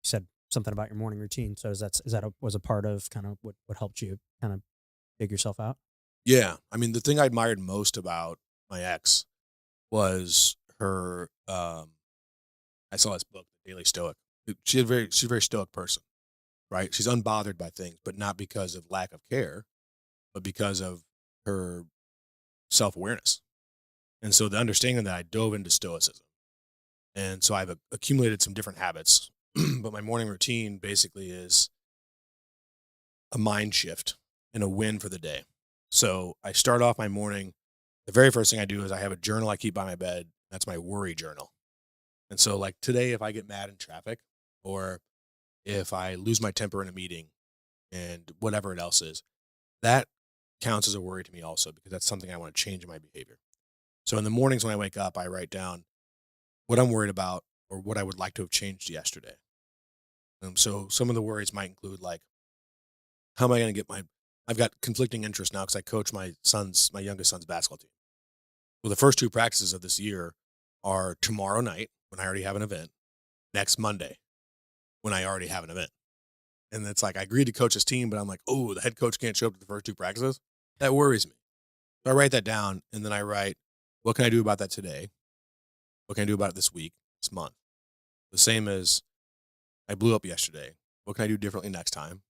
said something about your morning routine. So was a part of kind of what helped you kind of dig yourself out? Yeah. I mean, the thing I admired most about my ex was her, I saw this book, The Daily Stoic. She's a very stoic person, right? She's unbothered by things, but not because of lack of care, but because of her self-awareness. And so the understanding that I dove into stoicism. And so I've accumulated some different habits, but my morning routine basically is a mind shift and a win for the day. So I start off my morning. The very first thing I do is I have a journal I keep by my bed. That's my worry journal. And so, like today, if I get mad in traffic or if I lose my temper in a meeting and whatever it else is, that counts as a worry to me also because that's something I want to change in my behavior. So in the mornings when I wake up, I write down what I'm worried about or what I would like to have changed yesterday. So some of the worries might include like, how am I going to get I've got conflicting interests now because I coach my youngest son's basketball team. Well, the first two practices of this year are tomorrow night when I already have an event, next Monday when I already have an event. And it's like I agreed to coach this team, but I'm like, oh, the head coach can't show up to the first two practices. That worries me. So I write that down and then I write, what can I do about that today? What can I do about it this week, this month? The same as I blew up yesterday. What can I do differently next time?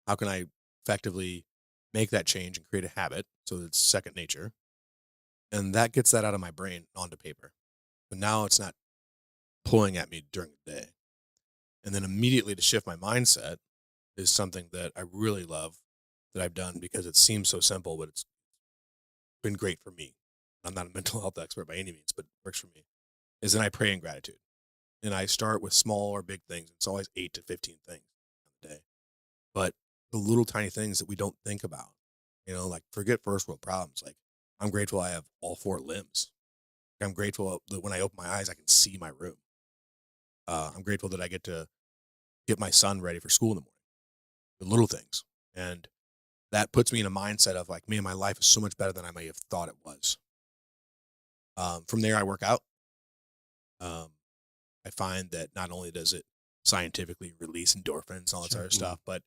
How can I effectively make that change and create a habit so that it's second nature? And that gets that out of my brain onto paper. But now it's not pulling at me during the day. And then immediately to shift my mindset is something that I really love that I've done because it seems so simple, but it's been great for me. I'm not a mental health expert by any means, but it works for me. Is then I pray in gratitude. And I start with small or big things. It's always 8 to 15 things a day. But the little tiny things that we don't think about, like forget first world problems. Like I'm grateful I have all four limbs. I'm grateful that when I open my eyes, I can see my room. I'm grateful that I get to get my son ready for school in the morning. The little things. And that puts me in a mindset of like, man, my life is so much better than I may have thought it was. From there, I work out. Um, I find that not only does it scientifically release endorphins and all that Sure. sort of stuff, but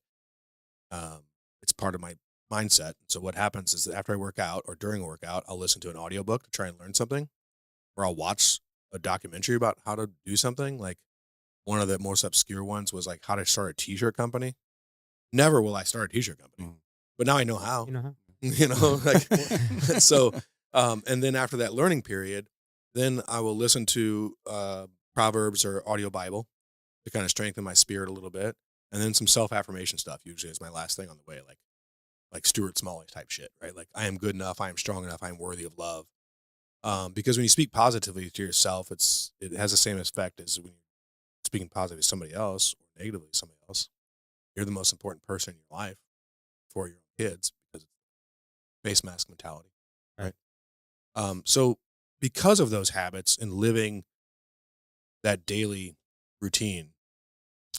it's part of my mindset. So what happens is that after I work out or during a workout, I'll listen to an audiobook to try and learn something, or I'll watch a documentary about how to do something. Like one of the most obscure ones was like how to start a t-shirt company. Never will I start a t-shirt company, Mm. but now I know how. You know how? Like Well, so. And then after that learning period, then I will listen to Proverbs or audio Bible to kind of strengthen my spirit a little bit, and then some self affirmation stuff. Usually is my last thing on the way, like Stuart Smalley type shit, right? Like I am good enough, I am strong enough, I am worthy of love. Because when you speak positively to yourself, it has the same effect as when you're speaking positively to somebody else or negatively to somebody else. You're the most important person in your life for your own kids because it's face mask mentality, right. right? So because of those habits and living that daily routine,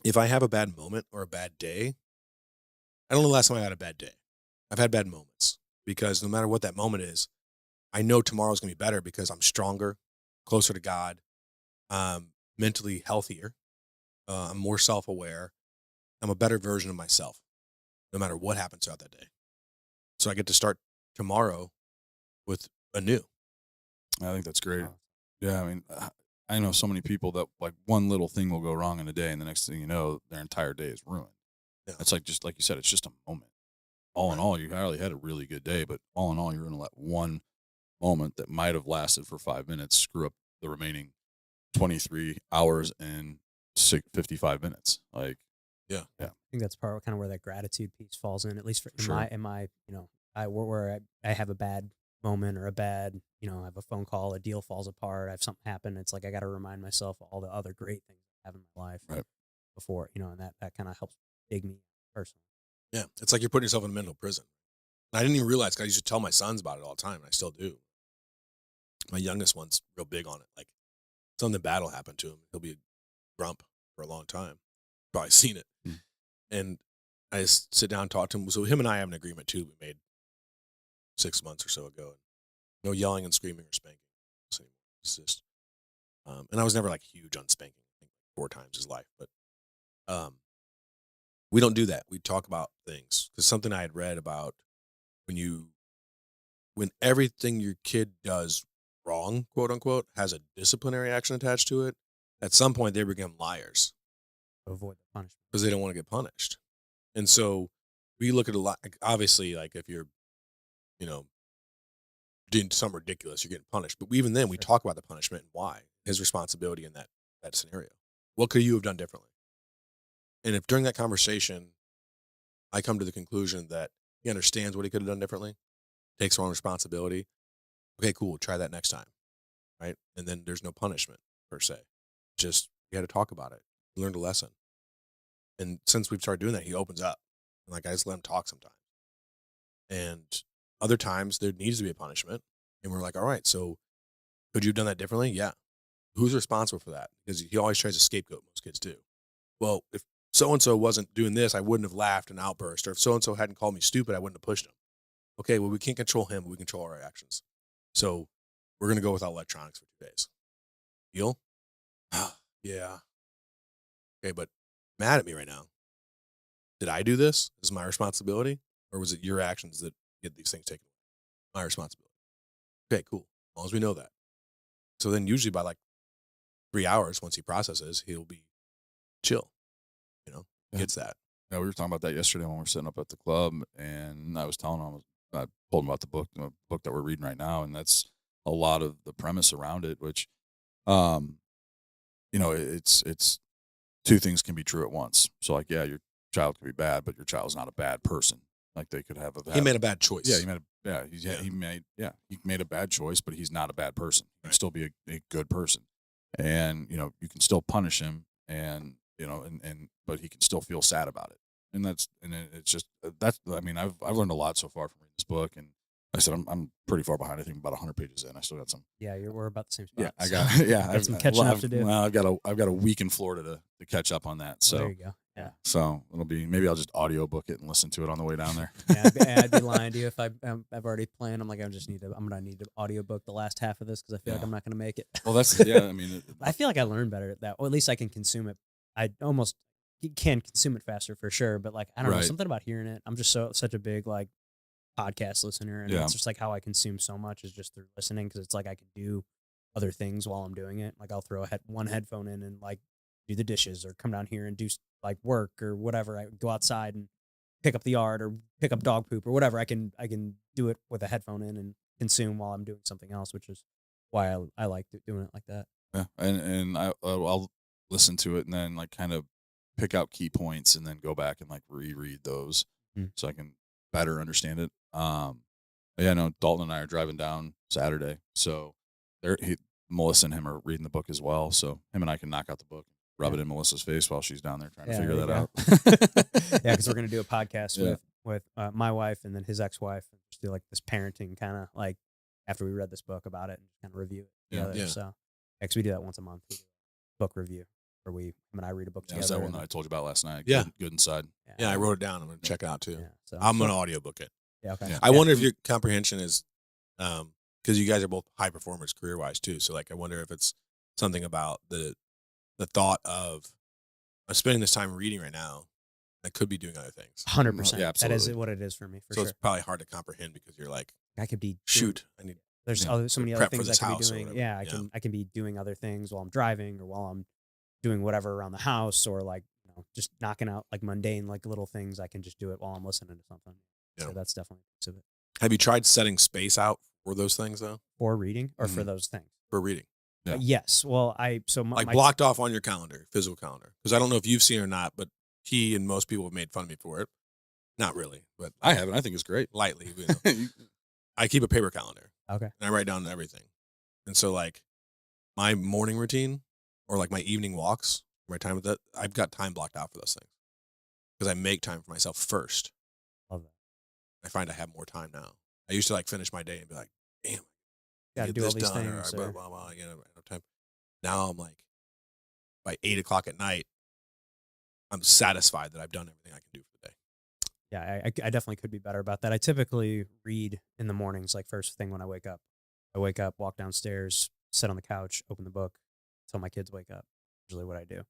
if I have a bad moment or a bad day, I don't know the last time I had a bad day. I've had bad moments because no matter what that moment is, I know tomorrow's gonna be better because I'm stronger, closer to God, mentally healthier, I'm more self-aware, I'm a better version of myself, no matter what happens throughout that day. So I get to start tomorrow with anew. I think that's great. Oh, Yeah, I mean, I know so many people that like one little thing will go wrong in a day, and the next thing you know, their entire day is ruined. Yeah, It's like just like you said, it's just a moment. All in right. all, you probably had a really good day, but all in all, you're going to let one moment that might have lasted for 5 minutes screw up the remaining 23 hours and 55 minutes. Like, Yeah, yeah, I think that's part of kind of where that gratitude piece falls in, at least for sure. in my, where I have a bad moment or a bad, I have a phone call, a deal falls apart, I have something happen. It's like I got to remind myself of all the other great things I have in my life right. before, and that kind of helps dig me personally. Yeah, it's like you're putting yourself in a mental prison. And I didn't even realize 'cause I used to tell my sons about it all the time, and I still do. My youngest one's real big on it. Like something bad will happen to him. He'll be a grump for a long time. Probably seen it. Mm. And I just sit down and talk to him. So him and I have an agreement too. We made 6 months or so ago. And no yelling and screaming or spanking anymore. It's just, and I was never like huge on spanking. I think 4 times his life, but We don't do that. We talk about things, because something I had read about when everything your kid does wrong, quote unquote, has a disciplinary action attached to it, at some point they become liars To avoid the punishment. because they don't want to get punished. And so we look at a lot, obviously, like if you're, you know, doing something ridiculous, you're getting punished. But even then, we talk about the punishment and why, his responsibility in that scenario. What could you have done differently? And if during that conversation, I come to the conclusion that he understands what he could have done differently, takes on responsibility, okay, cool, try that next time, right? And then there's no punishment per se. Just you had to talk about it. You learned a lesson. And since we've started doing that, he opens up. And like I just let him talk sometimes. And other times there needs to be a punishment. And we're like, all right, so could you have done that differently? Yeah. Who's responsible for that? Because he always tries to scapegoat, most kids do. Well, if so-and-so wasn't doing this, I wouldn't have laughed and outburst. Or if so-and-so hadn't called me stupid, I wouldn't have pushed him. Okay, well, we can't control him, but we control our actions. So we're going to go without electronics for 2 days. Deal? Yeah. Okay, but mad at me right now. Did I do this? Is my responsibility? Or was it your actions that get these things taken away? My responsibility. Okay, cool. As long as we know that. So then usually by like 3 hours, once he processes, he'll be chill. Yeah. Gets that. Yeah, we were talking about that yesterday when we were sitting up at the club, and I was telling him, I told him about the book that we're reading right now, and that's a lot of the premise around it, which, it's two things can be true at once. So like, yeah, your child could be bad, but your child's not a bad person. Like they could have He made a bad choice. he made a bad choice, but he's not a bad person. He can still be a good person, and you can still punish him, and but he can still feel sad about it. And it's just I've learned a lot so far from reading this book, and like I said, I'm pretty far behind. I think about 100 pages in. I still got some. Yeah, we're about the same spot. Yeah, I so got got some catching up to do. Well, I've got a week in Florida to catch up on that. So there you go. Yeah. So maybe I'll just audiobook it and listen to it on the way down there. Yeah, I'd be lying to you if I've already planned. I'm like, I'm gonna need to audiobook the last half of this because I feel like I'm not gonna make it. Well, that's I mean, I feel like I learned better at that, or at least I can consume it. I almost can consume it faster for sure, but like I don't know, Right. something about hearing it. I'm just such a big like podcast listener, and Yeah. it's just like how I consume so much is just through listening because it's like I can do other things while I'm doing it. Like I'll throw one headphone in and like do the dishes or come down here and do like work or whatever. I go outside and pick up the yard or pick up dog poop or whatever. I can do it with a headphone in and consume while I'm doing something else, which is why I like doing it like that. Yeah, and I'll listen to it and then like kind of pick out key points and then go back and like reread those so I can better understand it. Yeah, no, Dalton and I are driving down Saturday, so Melissa and him are reading the book as well. So him and I can knock out the book, rub it in Melissa's face while she's down there trying to figure that out. Yeah, because we're gonna do a podcast with my wife and then his ex-wife, and just do like this parenting kind of like after we read this book about it and kind of review it together. Yeah. So, because we do that once a month, we do a book review where him and I read a book Yeah, together. was that one that I told you about last night? Yeah. Good Inside. Yeah, I wrote it down. I'm going to check it out too. Yeah, so I'm going to audiobook it. Yeah, okay. Yeah. I wonder if your comprehension is, because you guys are both high performers career wise too. So like, I wonder if it's something about the thought of I'm spending this time reading right now. I could be doing other things. 100%. Yeah, that is absolutely. what it is for me. For So sure. it's probably hard to comprehend because you're like, I could be shoot, I need. There's Yeah. so many Prep other for things this I could be house or doing. whatever. Yeah, Yeah. I can be doing other things while I'm driving or while I'm doing whatever around the house or like just knocking out like mundane like little things. I can just do it while I'm listening to something. Yeah. So that's definitely a piece of it. Have you tried setting space out for those things though? For reading or for Mhm. those things. For reading, Yeah. Yes. Well, like blocked off on your calendar, physical calendar. Because I don't know if you've seen it or not, but he and most people have made fun of me for it. Not really, but I haven't. I think it's great. lightly. I keep a paper calendar. Okay. And I write down everything. And so like my morning routine or like my evening walks, my time with that, I've got time blocked out for those things because I make time for myself first. Love that. I find I have more time now. I used to like finish my day and be like, damn, Got to get do all this these done, things. or blah, blah, blah, I don't have time. Now I'm like, by 8:00 at night, I'm satisfied that I've done everything I can do for the day. Yeah, I definitely could be better about that. I typically read in the mornings, like first thing when I wake up. I wake up, walk downstairs, sit on the couch, open the book until my kids wake up. Usually what I do.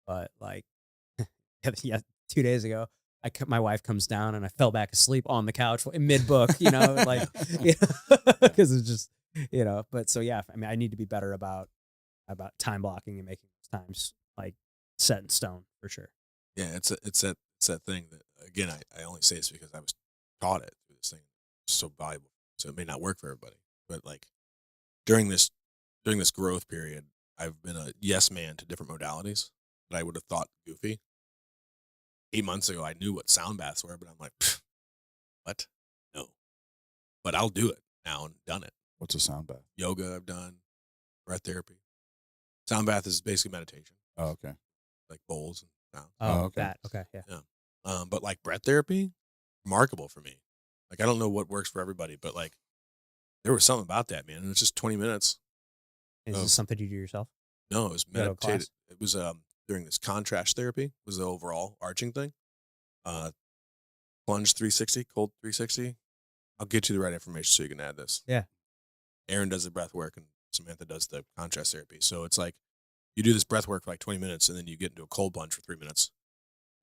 But like yeah, 2 days ago, my wife comes down and I fell back asleep on the couch in mid book, like, because it's just, but so yeah, I mean, I need to be better about time blocking and making those times like set in stone for sure. Yeah, it's that thing that again I only say this because I was taught it through this thing. It's so valuable. So it may not work for everybody, but like during this growth period, I've been a yes man to different modalities that I would have thought goofy. 8 months ago, I knew what sound baths were, but I'm like, what? No, but I'll do it now and done it. What's a sound bath? Yoga I've done, breath therapy. Sound bath is basically meditation, Oh, okay. like bowls and sounds. Oh, okay. That okay, yeah. But like breath therapy, remarkable for me. Like I don't know what works for everybody, but like there was something about that, man. And it's just 20 minutes. Is Oh. this something you do yourself? No, it was You go to a class? meditated. It was during this contrast therapy was the overall arching thing. Plunge 360, cold 360. I'll get you the right information so you can add this. Yeah. Aaron does the breath work and Samantha does the contrast therapy. So it's like you do this breath work for like 20 minutes and then you get into a cold plunge for 3 minutes.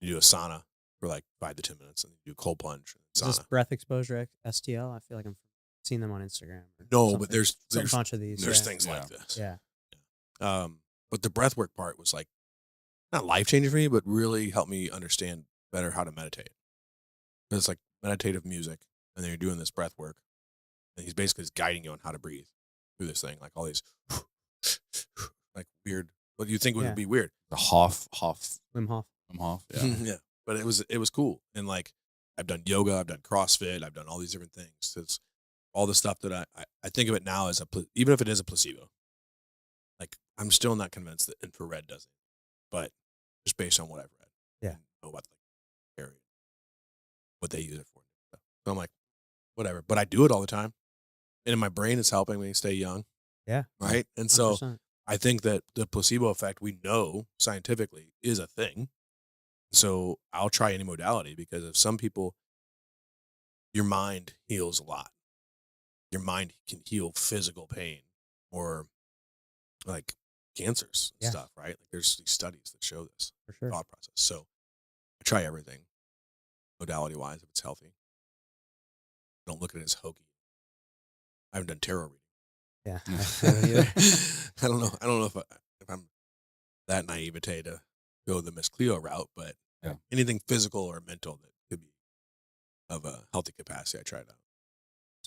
You do a sauna for like 5 to 10 minutes and then you do a cold plunge and Is sauna. this breath exposure STL? I feel like I've seen them on Instagram. Or No, something. but there's a bunch of these. there's yeah. things like Yeah. this. Yeah. But the breath work part was like not life changing for me, but really helped me understand better how to meditate. It's like meditative music, and then you're doing this breath work, and he's basically just guiding you on how to breathe through this thing, like all these like weird. What you think would Yeah. be weird? The Hoff. Wim Hof. Yeah. Yeah. But it was cool, and like I've done yoga, I've done CrossFit, I've done all these different things. It's all the stuff that I think of it now as even if it is a placebo. Like I'm still not convinced that infrared does it, but just based on what I've read, Yeah. and know about the area, what they use it for. So I'm like, whatever. But I do it all the time, and in my brain, it's helping me stay young. Yeah. Right. And so 100%. I think that the placebo effect we know scientifically is a thing. So I'll try any modality because of some people, your mind heals a lot. Your mind can heal physical pain or like cancers and Yeah. stuff, right? Like there's these studies that show this For sure. thought process. So I try everything modality wise if it's healthy. I don't look at it as hokey. I haven't done tarot reading. Yeah. I don't know. I don't know if I'm that naivete to go the Miss Cleo route, but Yeah. anything physical or mental that could be of a healthy capacity, I try it out.